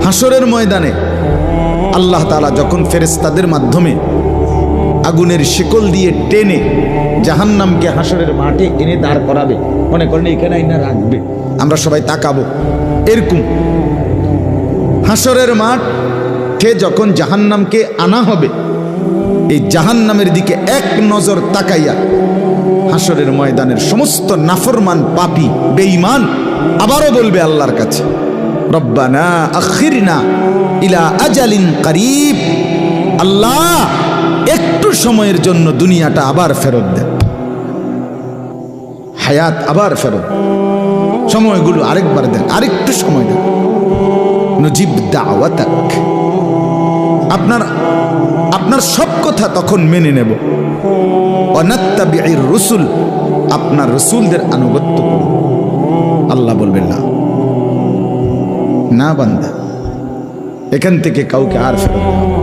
হাসরের ময়দানে আল্লাহ তাআলা যখন ফেরেশতাদের মাধ্যমে আগুনের শিকল দিয়ে টেনে জাহান্নামকে হাসরের মাঠে এনে দাঁড় করাবে, মনে করেন এখানে আইনা রাখবে, আমরা সবাই তাকাবো, এরকম হাসরের মাঠে যখন জাহান্নামকে আনা হবে, এই জাহান্নামের দিকে এক নজর তাকাইয়া হাসরের ময়দানের সমস্ত নাফরমান পাপী বেঈমান আবারও বলবে আল্লাহর কাছে, রব্বানা আখিরনা ইলা আজালিন করিব, আল্লাহ একটু সময়ের জন্য দুনিয়াটা আবার ফেরত দেন, হায়াত আবার ফেরত, সময়গুলো আরেকবার দেন, আরেকটু সময় দেন, নজিব দাওয়াতাক, আপনার সব কথা তখন মেনে নেব, অনাত্তাবিউর রসুল, আপনার রসুলদের আনুগত্য করব। আল্লাহ বলবেন না, না বান্দা, এখান থেকে কাউকে আর ফেরত দেওয়া